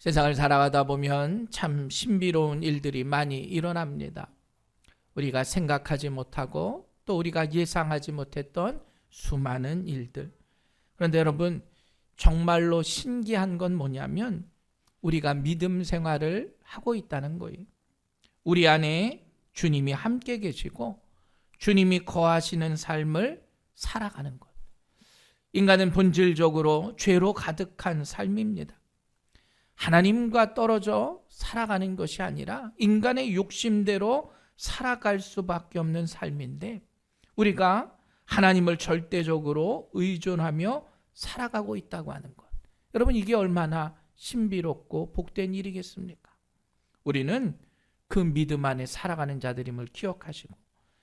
세상을 살아가다 보면 참 신비로운 일들이 많이 일어납니다. 우리가 생각하지 못하고 또 우리가 예상하지 못했던 수많은 일들. 그런데 여러분, 정말로 신기한 건 뭐냐면 우리가 믿음 생활을 하고 있다는 거예요. 우리 안에 주님이 함께 계시고 주님이 거하시는 삶을 살아가는 것. 인간은 본질적으로 죄로 가득한 삶입니다. 하나님과 떨어져 살아가는 것이 아니라 인간의 욕심대로 살아갈 수밖에 없는 삶인데, 우리가 하나님을 절대적으로 의존하며 살아가고 있다고 하는 것. 여러분, 이게 얼마나 신비롭고 복된 일이겠습니까? 우리는 그 믿음 안에 살아가는 자들임을 기억하시고,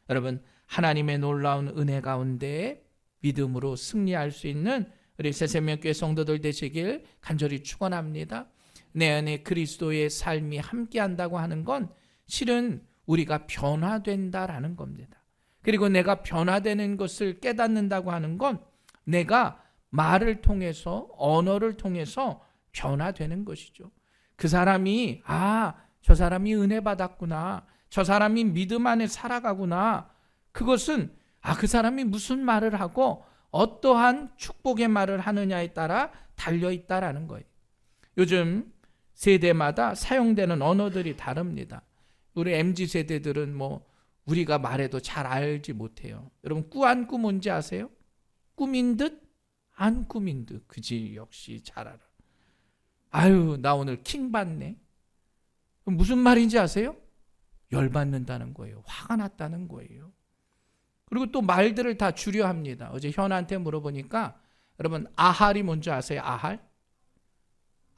여러분, 하나님의 놀라운 은혜 가운데 믿음으로 승리할 수 있는 우리 새생명교회 성도들 되시길 간절히 축원합니다. 내 안에 그리스도의 삶이 함께한다고 하는 건 실은 우리가 변화된다라는 겁니다. 그리고 내가 변화되는 것을 깨닫는다고 하는 건 내가 말을 통해서, 언어를 통해서 변화되는 것이죠. 그 사람이 저 사람이 은혜 받았구나, 저 사람이 믿음 안에 살아가구나, 그것은 그 사람이 무슨 말을 하고 어떠한 축복의 말을 하느냐에 따라 달려있다라는 거예요. 요즘 세대마다 사용되는 언어들이 다릅니다. 우리 MZ세대들은 우리가 말해도 잘 알지 못해요. 여러분, 꾸안꾸 뭔지 아세요? 꾸민 듯 안 꾸민 듯. 그지, 역시 잘 알아. 나 오늘 킹 받네. 무슨 말인지 아세요? 열받는다는 거예요. 화가 났다는 거예요. 그리고 또 말들을 다 줄여 합니다. 어제 현아한테 물어보니까, 여러분, 아할이 뭔지 아세요? 아할?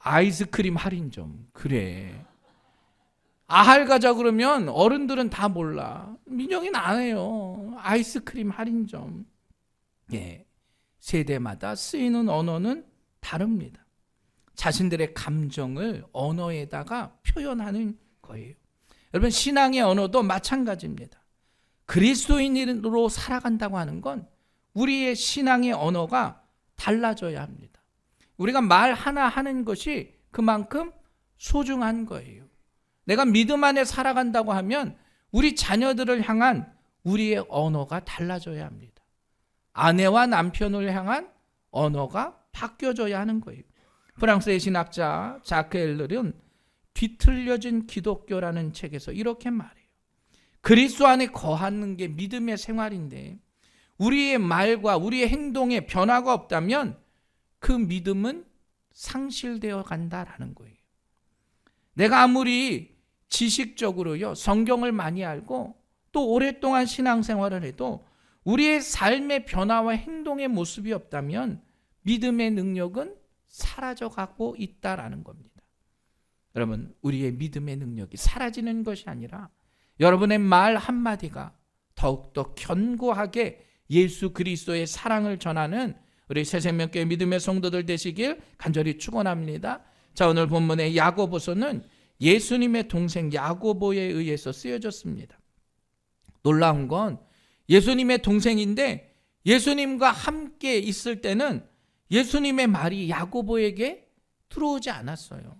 아이스크림 할인점. 그래. 아할 가자 그러면 어른들은 다 몰라. 민영이는 안 해요. 아이스크림 할인점. 예. 세대마다 쓰이는 언어는 다릅니다. 자신들의 감정을 언어에다가 표현하는 거예요. 여러분, 신앙의 언어도 마찬가지입니다. 그리스도인으로 살아간다고 하는 건 우리의 신앙의 언어가 달라져야 합니다. 우리가 말 하나 하는 것이 그만큼 소중한 거예요. 내가 믿음 안에 살아간다고 하면 우리 자녀들을 향한 우리의 언어가 달라져야 합니다. 아내와 남편을 향한 언어가 바뀌어져야 하는 거예요. 프랑스의 신학자 자크 엘ler은 뒤틀려진 기독교라는 책에서 이렇게 말해요. 그리스도 안에 거하는 게 믿음의 생활인데 우리의 말과 우리의 행동에 변화가 없다면 그 믿음은 상실되어 간다라는 거예요. 내가 아무리 지식적으로요, 성경을 많이 알고 또 오랫동안 신앙생활을 해도 우리의 삶의 변화와 행동의 모습이 없다면 믿음의 능력은 사라져가고 있다라는 겁니다. 여러분, 우리의 믿음의 능력이 사라지는 것이 아니라 여러분의 말 한마디가 더욱더 견고하게 예수 그리스도의 사랑을 전하는 우리 새생명교회 믿음의 성도들 되시길 간절히 축원합니다. 자, 오늘 본문의 야고보서는 예수님의 동생 야고보에 의해서 쓰여졌습니다. 놀라운 건 예수님의 동생인데 예수님과 함께 있을 때는 예수님의 말이 야고보에게 들어오지 않았어요.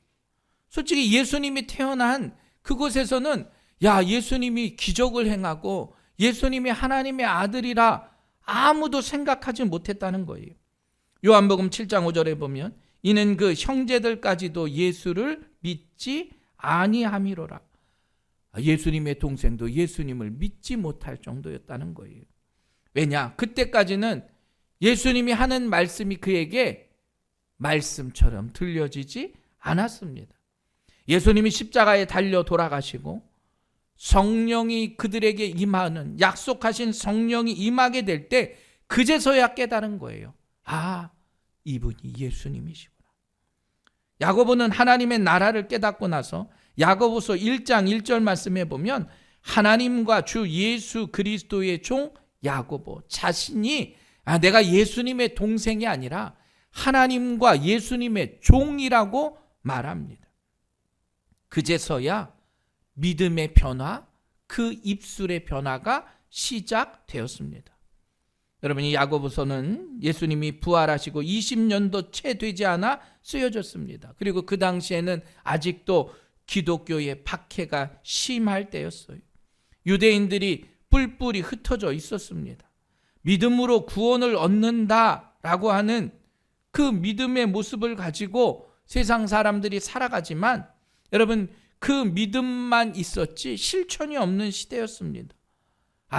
솔직히 예수님이 태어난 그곳에서는 예수님이 기적을 행하고 예수님이 하나님의 아들이라 아무도 생각하지 못했다는 거예요. 요한복음 7장 5절에 보면 이는 그 형제들까지도 예수를 믿지 아니함이로라. 예수님의 동생도 예수님을 믿지 못할 정도였다는 거예요. 왜냐? 그때까지는 예수님이 하는 말씀이 그에게 말씀처럼 들려지지 않았습니다. 예수님이 십자가에 달려 돌아가시고 성령이 그들에게 임하는, 약속하신 성령이 임하게 될 때 그제서야 깨달은 거예요. 이분이 예수님이시구나. 야고보는 하나님의 나라를 깨닫고 나서 야고보서 1장 1절 말씀에 보면 하나님과 주 예수 그리스도의 종 야고보 자신이 내가 예수님의 동생이 아니라 하나님과 예수님의 종이라고 말합니다. 그제서야 믿음의 변화, 그 입술의 변화가 시작되었습니다. 여러분, 이 야고보서는 예수님이 부활하시고 20년도 채 되지 않아 쓰여졌습니다. 그리고 그 당시에는 아직도 기독교의 박해가 심할 때였어요. 유대인들이 뿔뿔이 흩어져 있었습니다. 믿음으로 구원을 얻는다라고 하는 그 믿음의 모습을 가지고 세상 사람들이 살아가지만, 여러분, 그 믿음만 있었지 실천이 없는 시대였습니다.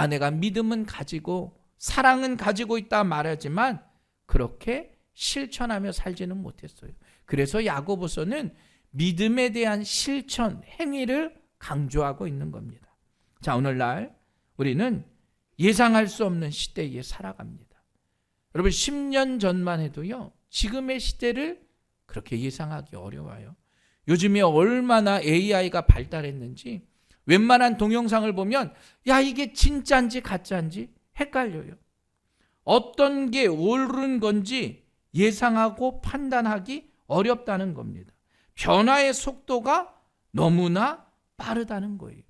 내가 믿음은 가지고 사랑은 가지고 있다 말하지만 그렇게 실천하며 살지는 못했어요. 그래서 야고보서는 믿음에 대한 실천, 행위를 강조하고 있는 겁니다. 자, 오늘날 우리는 예상할 수 없는 시대에 살아갑니다. 여러분, 10년 전만 해도요, 지금의 시대를 그렇게 예상하기 어려워요. 요즘에 얼마나 AI가 발달했는지 웬만한 동영상을 보면 이게 진짜인지 가짜인지 헷갈려요. 어떤 게 옳은 건지 예상하고 판단하기 어렵다는 겁니다. 변화의 속도가 너무나 빠르다는 거예요.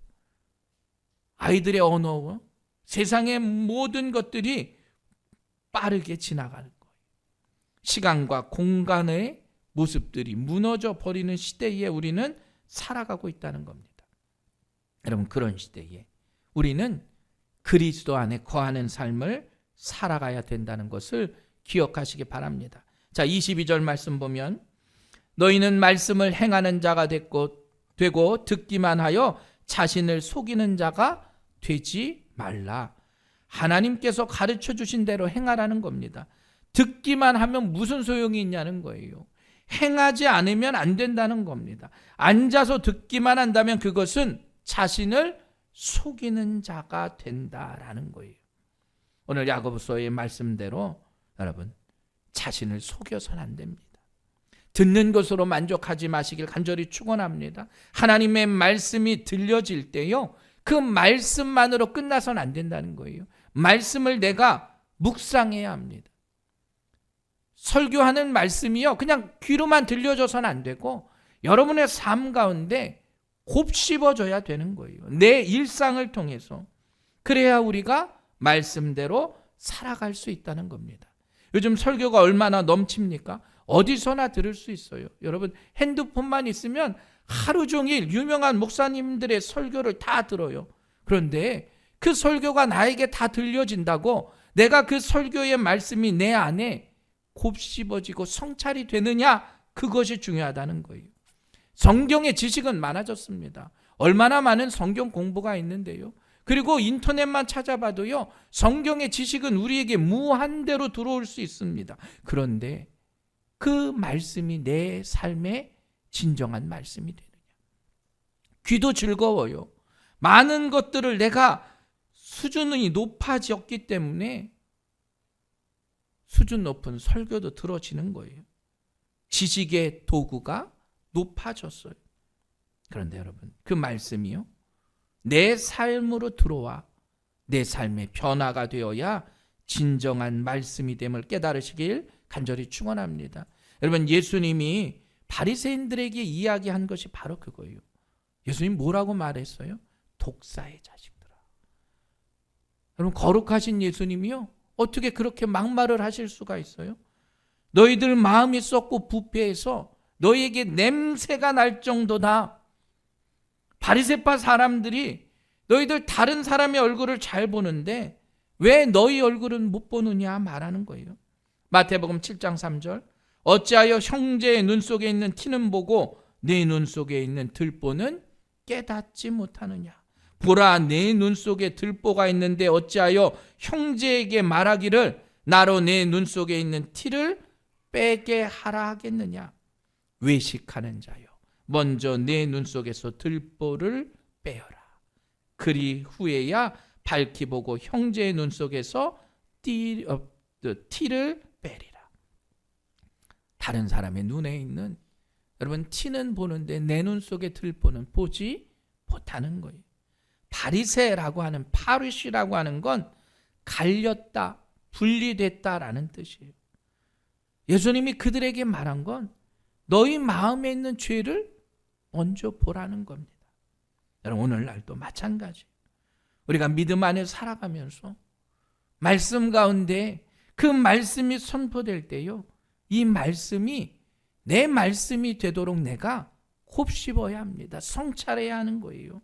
아이들의 언어, 세상의 모든 것들이 빠르게 지나가는 거예요. 시간과 공간의 모습들이 무너져 버리는 시대에 우리는 살아가고 있다는 겁니다. 여러분, 그런 시대에 우리는 그리스도 안에 거하는 삶을 살아가야 된다는 것을 기억하시기 바랍니다. 자, 22절 말씀 보면 너희는 말씀을 행하는 자가 되고 듣기만 하여 자신을 속이는 자가 되지 말라. 하나님께서 가르쳐 주신 대로 행하라는 겁니다. 듣기만 하면 무슨 소용이 있냐는 거예요. 행하지 않으면 안 된다는 겁니다. 앉아서 듣기만 한다면 그것은 자신을 속이는 자가 된다라는 거예요. 오늘 야고보서의 말씀대로 여러분, 자신을 속여서는 안 됩니다. 듣는 것으로 만족하지 마시길 간절히 축원합니다. 하나님의 말씀이 들려질 때요, 그 말씀만으로 끝나서는 안 된다는 거예요. 말씀을 내가 묵상해야 합니다. 설교하는 말씀이요, 그냥 귀로만 들려줘서는 안 되고 여러분의 삶 가운데 곱씹어져야 되는 거예요. 내 일상을 통해서. 그래야 우리가 말씀대로 살아갈 수 있다는 겁니다. 요즘 설교가 얼마나 넘칩니까? 어디서나 들을 수 있어요. 여러분, 핸드폰만 있으면 하루 종일 유명한 목사님들의 설교를 다 들어요. 그런데 그 설교가 나에게 다 들려진다고 내가 그 설교의 말씀이 내 안에 곱씹어지고 성찰이 되느냐, 그것이 중요하다는 거예요. 성경의 지식은 많아졌습니다. 얼마나 많은 성경 공부가 있는데요. 그리고 인터넷만 찾아봐도요, 성경의 지식은 우리에게 무한대로 들어올 수 있습니다. 그런데 그 말씀이 내 삶의 진정한 말씀이 되느냐. 귀도 즐거워요. 많은 것들을 내가 수준이 높아졌기 때문에 수준 높은 설교도 들어지는 거예요. 지식의 도구가 높아졌어요. 그런데 여러분, 그 말씀이요, 내 삶으로 들어와 내 삶의 변화가 되어야 진정한 말씀이 됨을 깨달으시길 간절히 축원합니다. 여러분, 예수님이 바리새인들에게 이야기한 것이 바로 그거예요. 예수님 뭐라고 말했어요? 독사의 자식들아. 여러분, 거룩하신 예수님이요, 어떻게 그렇게 막말을 하실 수가 있어요? 너희들 마음이 썩고 부패해서 너희에게 냄새가 날 정도다. 바리새파 사람들이 너희들 다른 사람의 얼굴을 잘 보는데 왜 너희 얼굴은 못 보느냐 말하는 거예요. 마태복음 7장 3절, 어찌하여 형제의 눈 속에 있는 티는 보고 내 눈 속에 있는 들보는 깨닫지 못하느냐. 보라, 내 눈 속에 들보가 있는데 어찌하여 형제에게 말하기를 나로 내 눈 속에 있는 티를 빼게 하라 하겠느냐. 외식하는 자여, 먼저 내 눈 속에서 들보를 빼어라. 그리 후에야 밝히 보고 형제의 눈 속에서 티를 빼리라. 다른 사람의 눈에 있는, 여러분, 티는 보는데 내 눈 속에 들보는 보지 못하는 거예요. 바리새라고 하는, 파리시라고 하는 건 갈렸다, 분리됐다라는 뜻이에요. 예수님이 그들에게 말한 건 너희 마음에 있는 죄를 먼저 보라는 겁니다. 여러분, 오늘날도 마찬가지. 우리가 믿음 안에 살아가면서 말씀 가운데 그 말씀이 선포될 때요, 이 말씀이 내 말씀이 되도록 내가 곱씹어야 합니다. 성찰해야 하는 거예요.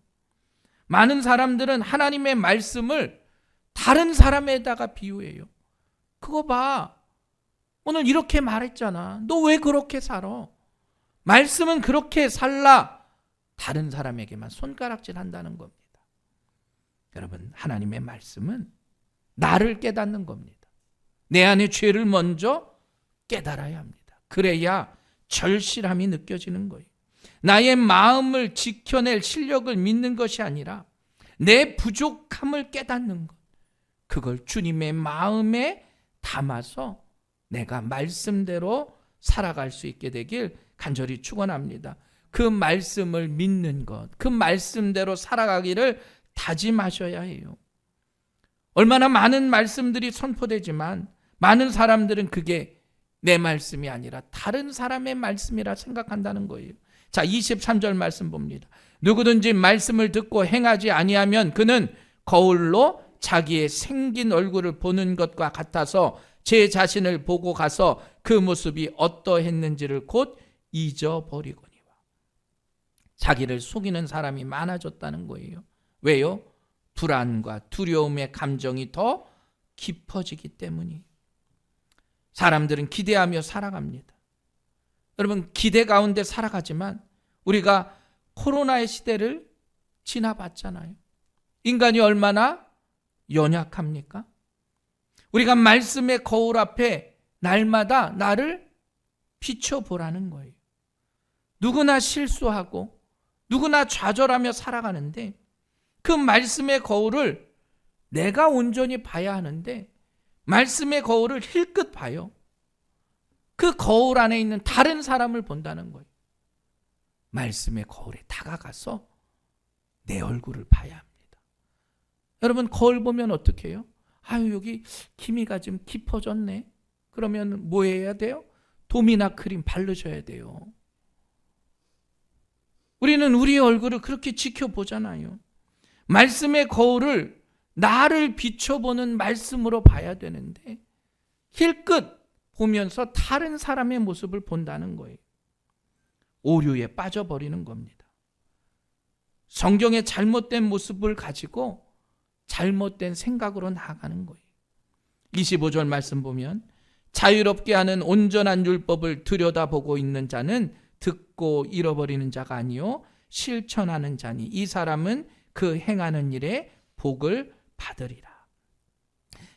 많은 사람들은 하나님의 말씀을 다른 사람에다가 비유해요. 그거 봐, 오늘 이렇게 말했잖아. 너 왜 그렇게 살아? 말씀은 그렇게 살라. 다른 사람에게만 손가락질 한다는 겁니다. 여러분, 하나님의 말씀은 나를 깨닫는 겁니다. 내 안에 죄를 먼저 깨달아야 합니다. 그래야 절실함이 느껴지는 거예요. 나의 마음을 지켜낼 실력을 믿는 것이 아니라 내 부족함을 깨닫는 것, 그걸 주님의 마음에 담아서 내가 말씀대로 살아갈 수 있게 되길 간절히 축원합니다. 그 말씀을 믿는 것, 그 말씀대로 살아가기를 다짐하셔야 해요. 얼마나 많은 말씀들이 선포되지만 많은 사람들은 그게 내 말씀이 아니라 다른 사람의 말씀이라 생각한다는 거예요. 자, 23절 말씀 봅니다. 누구든지 말씀을 듣고 행하지 아니하면 그는 거울로 자기의 생긴 얼굴을 보는 것과 같아서 제 자신을 보고 가서 그 모습이 어떠했는지를 곧 잊어버리거니와. 자기를 속이는 사람이 많아졌다는 거예요. 왜요? 불안과 두려움의 감정이 더 깊어지기 때문이에요. 사람들은 기대하며 살아갑니다. 여러분, 기대 가운데 살아가지만 우리가 코로나의 시대를 지나봤잖아요. 인간이 얼마나 연약합니까? 우리가 말씀의 거울 앞에 날마다 나를 비춰보라는 거예요. 누구나 실수하고 누구나 좌절하며 살아가는데 그 말씀의 거울을 내가 온전히 봐야 하는데 말씀의 거울을 힐끗 봐요. 그 거울 안에 있는 다른 사람을 본다는 거예요. 말씀의 거울에 다가가서 내 얼굴을 봐야 합니다. 여러분, 거울 보면 어떻게 해요? 아유, 여기 기미가 좀 깊어졌네. 그러면 뭐 해야 돼요? 돔이나 크림 바르셔야 돼요. 우리는 우리의 얼굴을 그렇게 지켜보잖아요. 말씀의 거울을 나를 비춰보는 말씀으로 봐야 되는데 힐끗 보면서 다른 사람의 모습을 본다는 거예요. 오류에 빠져버리는 겁니다. 성경의 잘못된 모습을 가지고 잘못된 생각으로 나아가는 거예요. 25절 말씀 보면 자유롭게 하는 온전한 율법을 들여다보고 있는 자는 듣고 잃어버리는 자가 아니요 실천하는 자니 이 사람은 그 행하는 일에 복을 받으리라.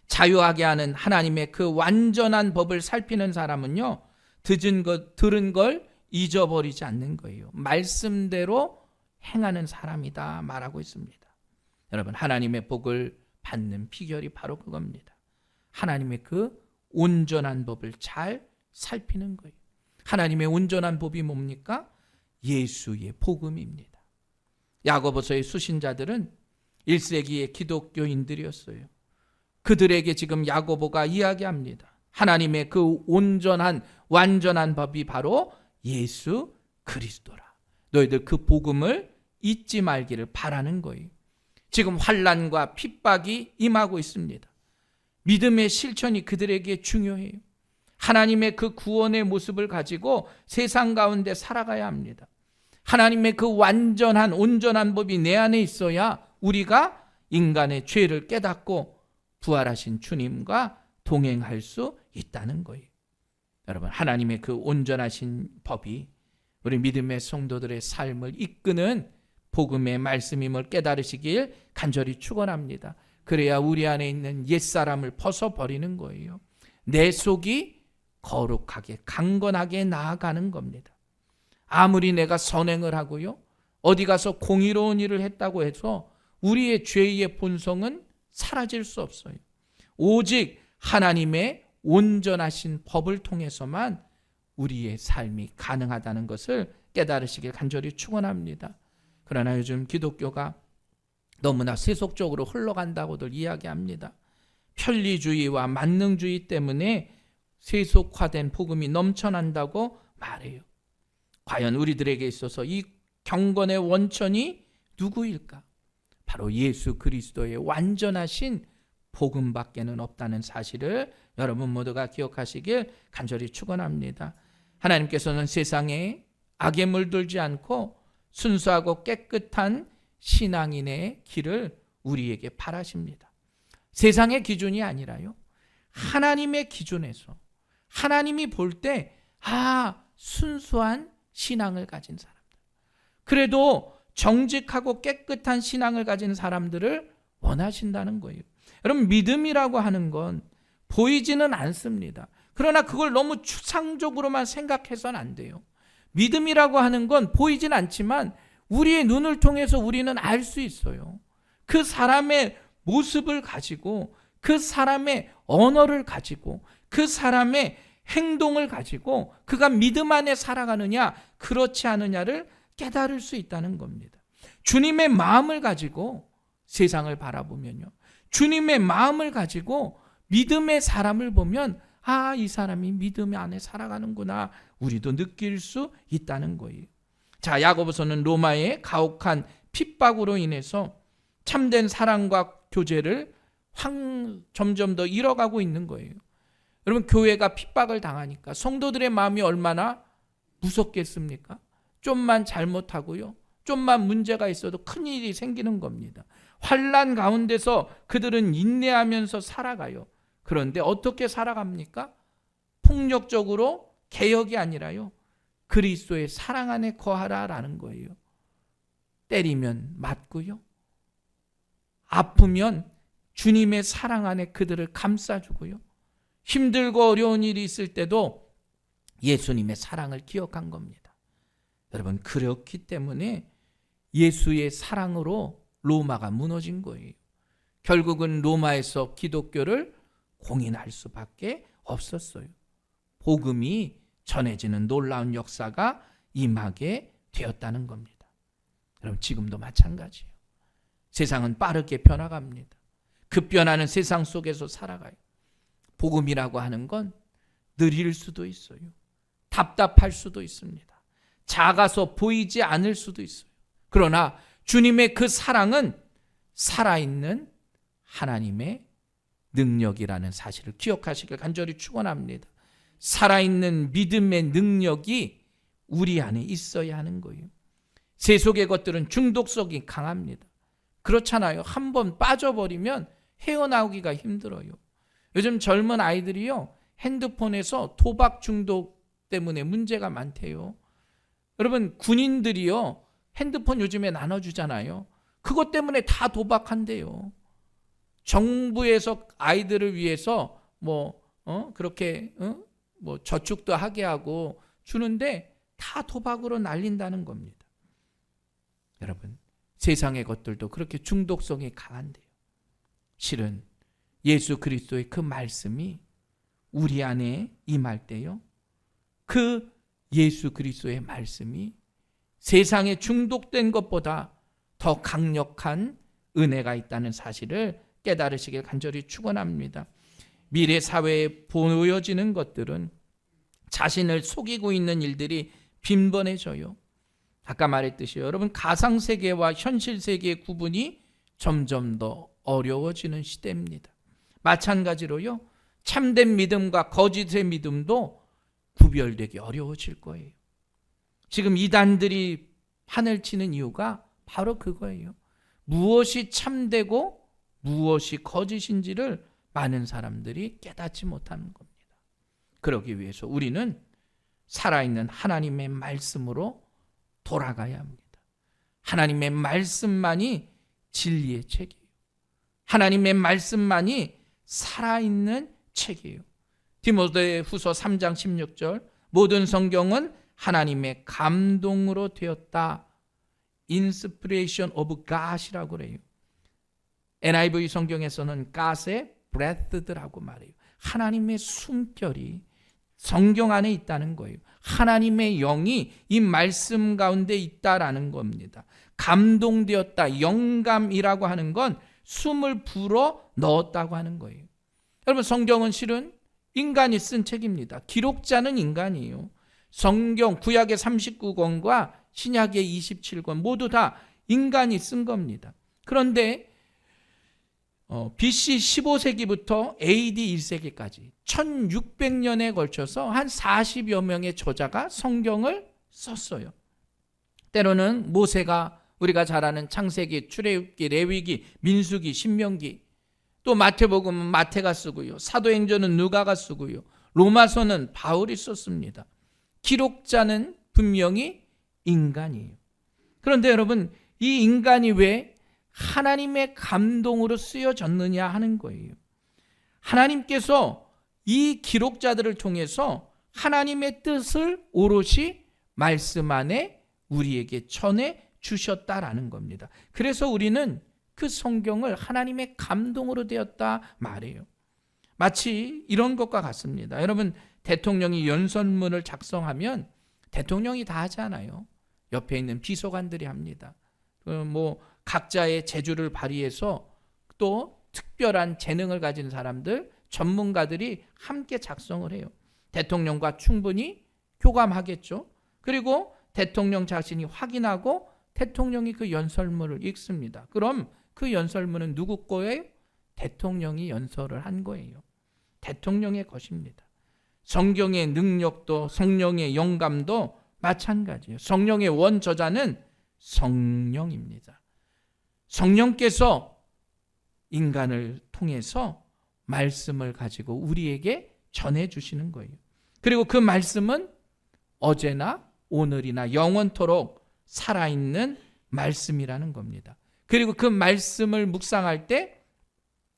자유하게 하는 하나님의 그 완전한 법을 살피는 사람은요, 들은 걸 잊어버리지 않는 거예요. 말씀대로 행하는 사람이다 말하고 있습니다. 여러분, 하나님의 복을 받는 비결이 바로 그겁니다. 하나님의 그 온전한 법을 잘 살피는 거예요. 하나님의 온전한 법이 뭡니까? 예수의 복음입니다. 야고보서의 수신자들은 1세기의 기독교인들이었어요. 그들에게 지금 야고보가 이야기합니다. 하나님의 그 온전한 완전한 법이 바로 예수 그리스도라. 너희들 그 복음을 잊지 말기를 바라는 거예요. 지금 환난과 핍박이 임하고 있습니다. 믿음의 실천이 그들에게 중요해요. 하나님의 그 구원의 모습을 가지고 세상 가운데 살아가야 합니다. 하나님의 그 완전한 온전한 법이 내 안에 있어야 우리가 인간의 죄를 깨닫고 부활하신 주님과 동행할 수 있다는 거예요. 여러분, 하나님의 그 온전하신 법이 우리 믿음의 성도들의 삶을 이끄는 복음의 말씀임을 깨달으시길 간절히 축원합니다. 그래야 우리 안에 있는 옛사람을 벗어버리는 거예요. 내 속이 거룩하게 강건하게 나아가는 겁니다. 아무리 내가 선행을 하고요, 어디 가서 공의로운 일을 했다고 해서 우리의 죄의 본성은 사라질 수 없어요. 오직 하나님의 온전하신 법을 통해서만 우리의 삶이 가능하다는 것을 깨달으시길 간절히 축원합니다. 그러나 요즘 기독교가 너무나 세속적으로 흘러간다고들 이야기합니다. 편리주의와 만능주의 때문에 세속화된 복음이 넘쳐난다고 말해요. 과연 우리들에게 있어서 이 경건의 원천이 누구일까? 바로 예수 그리스도의 완전하신 복음밖에는 없다는 사실을 여러분 모두가 기억하시길 간절히 축원합니다. 하나님께서는 세상에 악에 물들지 않고 순수하고 깨끗한 신앙인의 길을 우리에게 바라십니다. 세상의 기준이 아니라요, 하나님의 기준에서 하나님이 볼 때 순수한 신앙을 가진 사람들, 그래도 정직하고 깨끗한 신앙을 가진 사람들을 원하신다는 거예요. 여러분, 믿음이라고 하는 건 보이지는 않습니다. 그러나 그걸 너무 추상적으로만 생각해서는 안 돼요. 믿음이라고 하는 건 보이진 않지만 우리의 눈을 통해서 우리는 알 수 있어요. 그 사람의 모습을 가지고, 그 사람의 언어를 가지고, 그 사람의 행동을 가지고 그가 믿음 안에 살아가느냐 그렇지 않느냐를 깨달을 수 있다는 겁니다. 주님의 마음을 가지고 세상을 바라보면요, 주님의 마음을 가지고 믿음의 사람을 보면 이 사람이 믿음 안에 살아가는구나, 우리도 느낄 수 있다는 거예요. 자, 야고보서는 로마의 가혹한 핍박으로 인해서 참된 사랑과 교제를 점점 더 잃어가고 있는 거예요. 여러분, 교회가 핍박을 당하니까 성도들의 마음이 얼마나 무섭겠습니까? 좀만 잘못하고요, 좀만 문제가 있어도 큰일이 생기는 겁니다. 환난 가운데서 그들은 인내하면서 살아가요. 그런데 어떻게 살아갑니까? 폭력적으로 개혁이 아니라요, 그리스도의 사랑 안에 거하라라는 거예요. 때리면 맞고요, 아프면 주님의 사랑 안에 그들을 감싸주고요, 힘들고 어려운 일이 있을 때도 예수님의 사랑을 기억한 겁니다. 여러분, 그렇기 때문에 예수의 사랑으로 로마가 무너진 거예요. 결국은 로마에서 기독교를 공인할 수밖에 없었어요. 복음이 전해지는 놀라운 역사가 임하게 되었다는 겁니다. 여러분, 지금도 마찬가지예요. 세상은 빠르게 변화갑니다. 급변하는 세상 속에서 살아가요. 복음이라고 하는 건 느릴 수도 있어요. 답답할 수도 있습니다. 작아서 보이지 않을 수도 있어요. 그러나 주님의 그 사랑은 살아있는 하나님의 능력이라는 사실을 기억하시길 간절히 축원합니다. 살아있는 믿음의 능력이 우리 안에 있어야 하는 거예요. 세속의 것들은 중독성이 강합니다. 그렇잖아요. 한번 빠져버리면 헤어나오기가 힘들어요. 요즘 젊은 아이들이요, 핸드폰에서 도박 중독 때문에 문제가 많대요. 여러분, 군인들이요, 핸드폰 요즘에 나눠주잖아요. 그것 때문에 다 도박한대요. 정부에서 아이들을 위해서 그렇게 저축도 하게 하고 주는데 다 도박으로 날린다는 겁니다. 여러분, 세상의 것들도 그렇게 중독성이 강한데요, 실은 예수 그리스도의 그 말씀이 우리 안에 임할 때요, 그 예수 그리스도의 말씀이 세상에 중독된 것보다 더 강력한 은혜가 있다는 사실을 깨달으시길 간절히 축원합니다. 미래 사회에 보여지는 것들은 자신을 속이고 있는 일들이 빈번해져요. 아까 말했듯이 여러분, 가상세계와 현실세계의 구분이 점점 더 어려워지는 시대입니다. 마찬가지로요, 참된 믿음과 거짓의 믿음도 구별되기 어려워질 거예요. 지금 이단들이 판을 치는 이유가 바로 그거예요. 무엇이 참되고 무엇이 거짓인지를 많은 사람들이 깨닫지 못하는 겁니다. 그러기 위해서 우리는 살아있는 하나님의 말씀으로 돌아가야 합니다. 하나님의 말씀만이 진리의 책이에요. 하나님의 말씀만이 살아있는 책이에요. 디모데후서 3장 16절, 모든 성경은 하나님의 감동으로 되었다. Inspiration of God이라고 그래요. NIV 성경에서는 God의 breath라고 말해요. 하나님의 숨결이 성경 안에 있다는 거예요. 하나님의 영이 이 말씀 가운데 있다라는 겁니다. 감동되었다, 영감이라고 하는 건 숨을 불어 넣었다고 하는 거예요. 여러분, 성경은 실은 인간이 쓴 책입니다. 기록자는 인간이에요. 성경 구약의 39권과 신약의 27권 모두 다 인간이 쓴 겁니다. 그런데 BC 15세기부터 AD 1세기까지 1600년에 걸쳐서 한 40여 명의 저자가 성경을 썼어요. 때로는 모세가 우리가 잘 아는 창세기, 출애굽기, 레위기, 민수기, 신명기, 또 마태복음은 마태가 쓰고요. 사도행전은 누가가 쓰고요. 로마서는 바울이 썼습니다. 기록자는 분명히 인간이에요. 그런데 여러분, 이 인간이 왜 하나님의 감동으로 쓰여졌느냐 하는 거예요. 하나님께서 이 기록자들을 통해서 하나님의 뜻을 오롯이 말씀 안에 우리에게 전해 주셨다라는 겁니다. 그래서 우리는 그 성경을 하나님의 감동으로 되었다 말해요. 마치 이런 것과 같습니다. 여러분, 대통령이 연설문을 작성하면 대통령이 다 하지 않아요. 옆에 있는 비서관들이 합니다. 각자의 재주를 발휘해서 또 특별한 재능을 가진 사람들, 전문가들이 함께 작성을 해요. 대통령과 충분히 교감하겠죠. 그리고 대통령 자신이 확인하고 대통령이 그 연설문을 읽습니다. 그럼 그 연설문은 누구 거예요? 대통령이 연설을 한 거예요. 대통령의 것입니다. 성경의 능력도 성령의 영감도 마찬가지예요. 성령의 원저자는 성령입니다. 성령께서 인간을 통해서 말씀을 가지고 우리에게 전해주시는 거예요. 그리고 그 말씀은 어제나 오늘이나 영원토록 살아있는 말씀이라는 겁니다. 그리고 그 말씀을 묵상할 때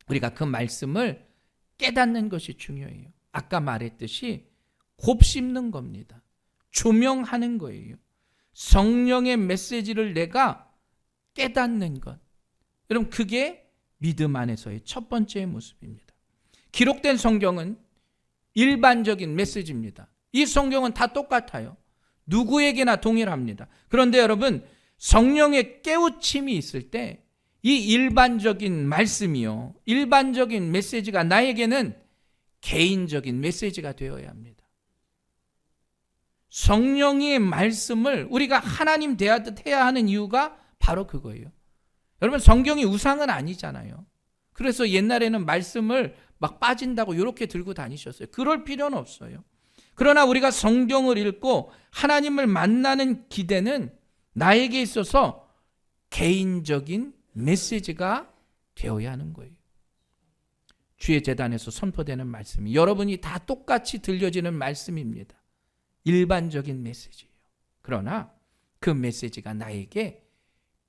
우리가 그 말씀을 깨닫는 것이 중요해요. 아까 말했듯이 곱씹는 겁니다. 조명하는 거예요. 성령의 메시지를 내가 깨닫는 것. 여러분, 그게 믿음 안에서의 첫 번째 모습입니다. 기록된 성경은 일반적인 메시지입니다. 이 성경은 다 똑같아요. 누구에게나 동일합니다. 그런데 여러분, 성령의 깨우침이 있을 때 이 일반적인 말씀이요, 일반적인 메시지가 나에게는 개인적인 메시지가 되어야 합니다. 성령의 말씀을 우리가 하나님 대하듯 해야 하는 이유가 바로 그거예요. 여러분, 성경이 우상은 아니잖아요. 그래서 옛날에는 말씀을 막 빠진다고 이렇게 들고 다니셨어요. 그럴 필요는 없어요. 그러나 우리가 성경을 읽고 하나님을 만나는 기대는 나에게 있어서 개인적인 메시지가 되어야 하는 거예요. 주의 제단에서 선포되는 말씀이 여러분이 다 똑같이 들려지는 말씀입니다. 일반적인 메시지예요. 그러나 그 메시지가 나에게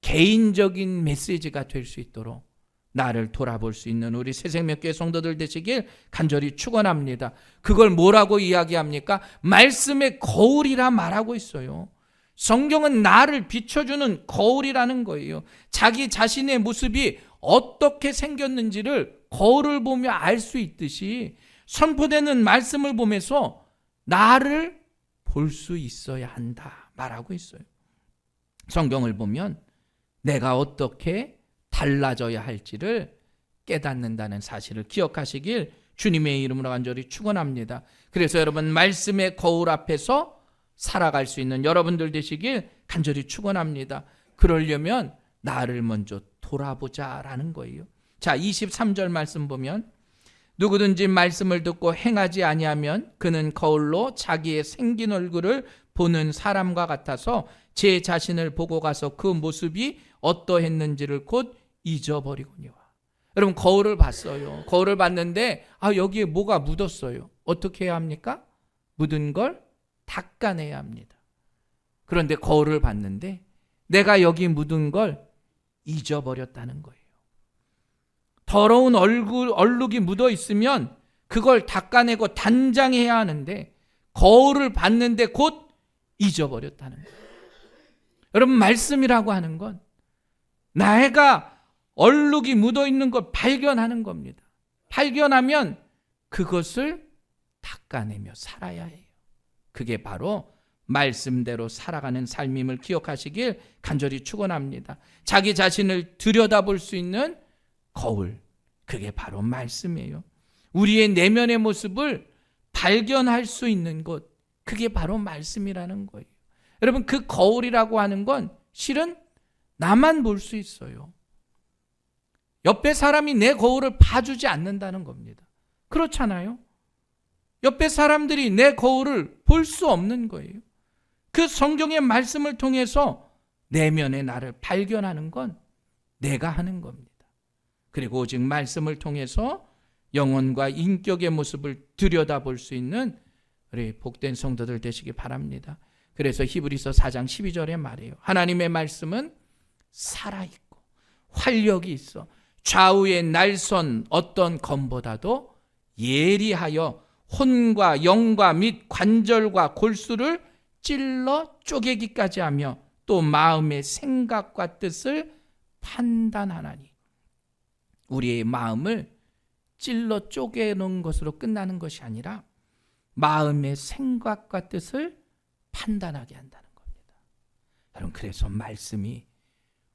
개인적인 메시지가 될 수 있도록 나를 돌아볼 수 있는 우리 새생명교회 성도들 되시길 간절히 축원합니다. 그걸 뭐라고 이야기합니까? 말씀의 거울이라 말하고 있어요. 성경은 나를 비춰주는 거울이라는 거예요. 자기 자신의 모습이 어떻게 생겼는지를 거울을 보며 알 수 있듯이 선포되는 말씀을 보면서 나를 볼 수 있어야 한다 말하고 있어요. 성경을 보면 내가 어떻게 달라져야 할지를 깨닫는다는 사실을 기억하시길 주님의 이름으로 간절히 축원합니다. 그래서 여러분, 말씀의 거울 앞에서 살아갈 수 있는 여러분들 되시길 간절히 축원합니다. 그러려면 나를 먼저 돌아보자라는 거예요. 자, 23절 말씀 보면 누구든지 말씀을 듣고 행하지 아니하면 그는 거울로 자기의 생긴 얼굴을 보는 사람과 같아서 제 자신을 보고 가서 그 모습이 어떠했는지를 곧 잊어버리거니와. 여러분, 거울을 봤어요. 거울을 봤는데 여기에 뭐가 묻었어요. 어떻게 해야 합니까? 묻은 걸 닦아내야 합니다. 그런데 거울을 봤는데 내가 여기 묻은 걸 잊어버렸다는 거예요. 더러운 얼룩이 묻어 있으면 그걸 닦아내고 단장해야 하는데 거울을 봤는데 곧 잊어버렸다는 거예요. 여러분, 말씀이라고 하는 건 내가 얼룩이 묻어 있는 걸 발견하는 겁니다. 발견하면 그것을 닦아내며 살아야 해요. 그게 바로 말씀대로 살아가는 삶임을 기억하시길 간절히 축원합니다. 자기 자신을 들여다볼 수 있는 거울, 그게 바로 말씀이에요. 우리의 내면의 모습을 발견할 수 있는 곳, 그게 바로 말씀이라는 거예요. 여러분, 그 거울이라고 하는 건 실은 나만 볼 수 있어요. 옆에 사람이 내 거울을 봐주지 않는다는 겁니다. 그렇잖아요. 옆에 사람들이 내 거울을 볼 수 없는 거예요. 그 성경의 말씀을 통해서 내면의 나를 발견하는 건 내가 하는 겁니다. 그리고 오직 말씀을 통해서 영혼과 인격의 모습을 들여다볼 수 있는 우리 복된 성도들 되시기 바랍니다. 그래서 히브리서 4장 12절에 말해요. 하나님의 말씀은 살아있고 활력이 있어 좌우의 날선 어떤 검보다도 예리하여 혼과 영과 및 관절과 골수를 찔러 쪼개기까지 하며 또 마음의 생각과 뜻을 판단하나니. 우리의 마음을 찔러 쪼개는 것으로 끝나는 것이 아니라 마음의 생각과 뜻을 판단하게 한다는 겁니다. 여러분, 그래서 말씀이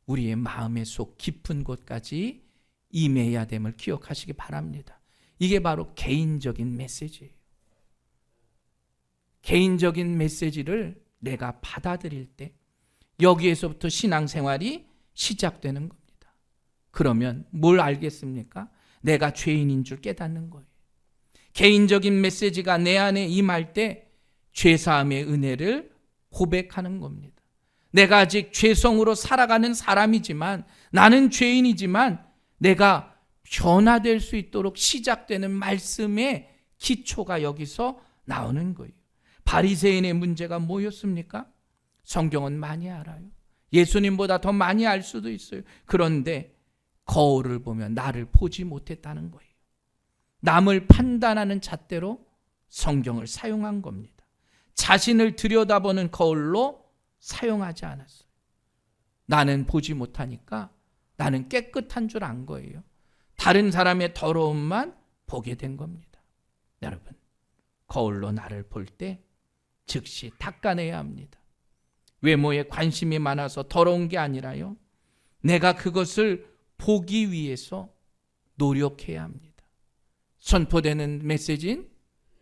우리의 마음의 속 깊은 곳까지 임해야 됨을 기억하시기 바랍니다. 이게 바로 개인적인 메시지예요. 개인적인 메시지를 내가 받아들일 때 여기에서부터 신앙생활이 시작되는 겁니다. 그러면 뭘 알겠습니까? 내가 죄인인 줄 깨닫는 거예요. 개인적인 메시지가 내 안에 임할 때 죄사함의 은혜를 고백하는 겁니다. 내가 아직 죄성으로 살아가는 사람이지만, 나는 죄인이지만 내가 변화될 수 있도록 시작되는 말씀의 기초가 여기서 나오는 거예요. 바리새인의 문제가 뭐였습니까? 성경은 많이 알아요. 예수님보다 더 많이 알 수도 있어요. 그런데 거울을 보면 나를 보지 못했다는 거예요. 남을 판단하는 잣대로 성경을 사용한 겁니다. 자신을 들여다보는 거울로 사용하지 않았어요. 나는 보지 못하니까 나는 깨끗한 줄 안 거예요. 다른 사람의 더러움만 보게 된 겁니다. 여러분, 거울로 나를 볼 때 즉시 닦아내야 합니다. 외모에 관심이 많아서 더러운 게 아니라요, 내가 그것을 보기 위해서 노력해야 합니다. 선포되는 메시지는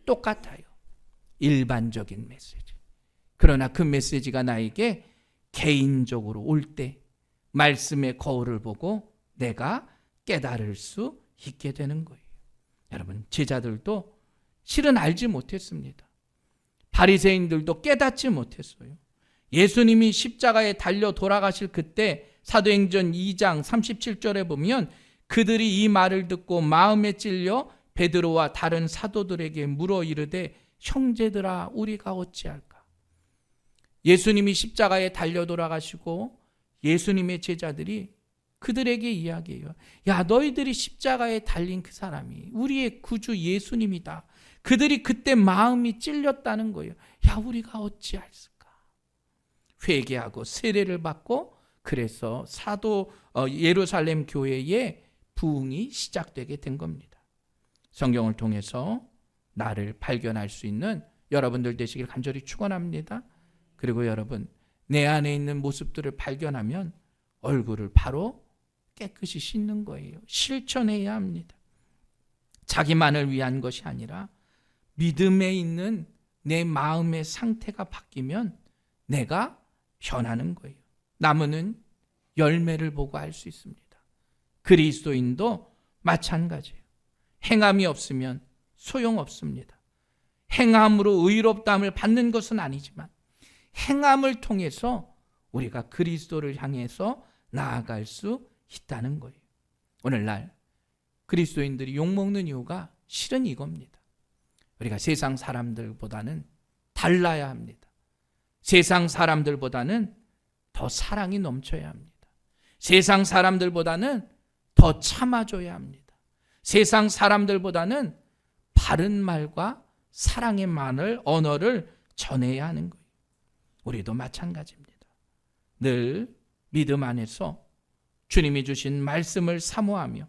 똑같아요. 일반적인 메시지. 그러나 그 메시지가 나에게 개인적으로 올 때 말씀의 거울을 보고 내가 깨달을 수 있게 되는 거예요. 여러분, 제자들도 실은 알지 못했습니다. 바리새인들도 깨닫지 못했어요. 예수님이 십자가에 달려 돌아가실 그때 사도행전 2장 37절에 보면 그들이 이 말을 듣고 마음에 찔려 베드로와 다른 사도들에게 물어 이르되 형제들아 우리가 어찌할까? 예수님이 십자가에 달려 돌아가시고 예수님의 제자들이 그들에게 이야기해요. 야, 너희들이 십자가에 달린 그 사람이 우리의 구주 예수님이다. 그들이 그때 마음이 찔렸다는 거예요. 야, 우리가 어찌할까? 회개하고 세례를 받고 그래서 예루살렘 교회의 부흥이 시작되게 된 겁니다. 성경을 통해서 나를 발견할 수 있는 여러분들 되시길 간절히 축원합니다. 그리고 여러분, 내 안에 있는 모습들을 발견하면 얼굴을 바로 깨끗이 씻는 거예요. 실천해야 합니다. 자기만을 위한 것이 아니라 믿음에 있는 내 마음의 상태가 바뀌면 내가 변하는 거예요. 나무는 열매를 보고 알 수 있습니다. 그리스도인도 마찬가지예요. 행함이 없으면 소용없습니다. 행함으로 의롭다함을 받는 것은 아니지만 행함을 통해서 우리가 그리스도를 향해서 나아갈 수 있다는 거예요. 오늘날 그리스도인들이 욕먹는 이유가 실은 이겁니다. 우리가 세상 사람들보다는 달라야 합니다. 세상 사람들보다는 더 사랑이 넘쳐야 합니다. 세상 사람들보다는 더 참아줘야 합니다. 세상 사람들보다는 바른 말과 사랑의 언어를 전해야 하는 거예요. 우리도 마찬가지입니다. 늘 믿음 안에서 주님이 주신 말씀을 사모하며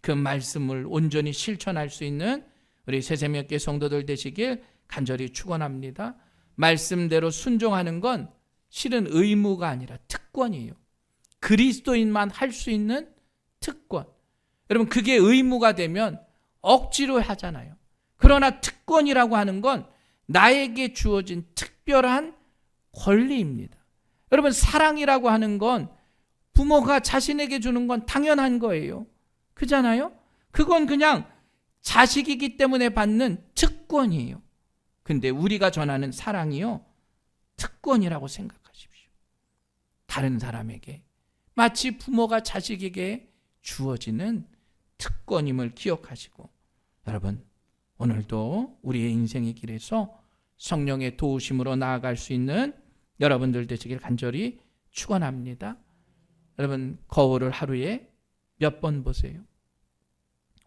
그 말씀을 온전히 실천할 수 있는 우리 새새벽교회 성도들 되시길 간절히 축원합니다. 말씀대로 순종하는 건 실은 의무가 아니라 특권이에요. 그리스도인만 할 수 있는 특권. 여러분, 그게 의무가 되면 억지로 하잖아요. 그러나 특권이라고 하는 건 나에게 주어진 특별한 권리입니다. 여러분, 사랑이라고 하는 건 부모가 자신에게 주는 건 당연한 거예요. 그잖아요? 그건 그냥 자식이기 때문에 받는 특권이에요. 근데 우리가 전하는 사랑이요, 특권이라고 생각하십시오. 다른 사람에게 마치 부모가 자식에게 주어지는 특권임을 기억하시고, 여러분 오늘도 우리의 인생의 길에서 성령의 도우심으로 나아갈 수 있는 여러분들 되시길 간절히 축원합니다. 여러분 거울을 하루에 몇 번 보세요?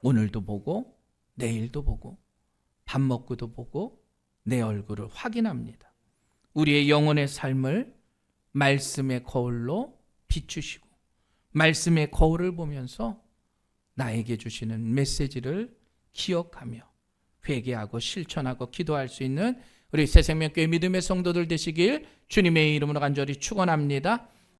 오늘도 보고 내일도 보고 밥 먹고도 보고 내 얼굴을 확인합니다. 우리의 영혼의 삶을 말씀의 거울로 비추시고 말씀의 거울을 보면서 나에게 주시는 메시지를 기억하며 회개하고 실천하고 기도할 수 있는 우리 새생명교회 믿음의 성도들 되시길 주님의 이름으로 간절히 축원합니다.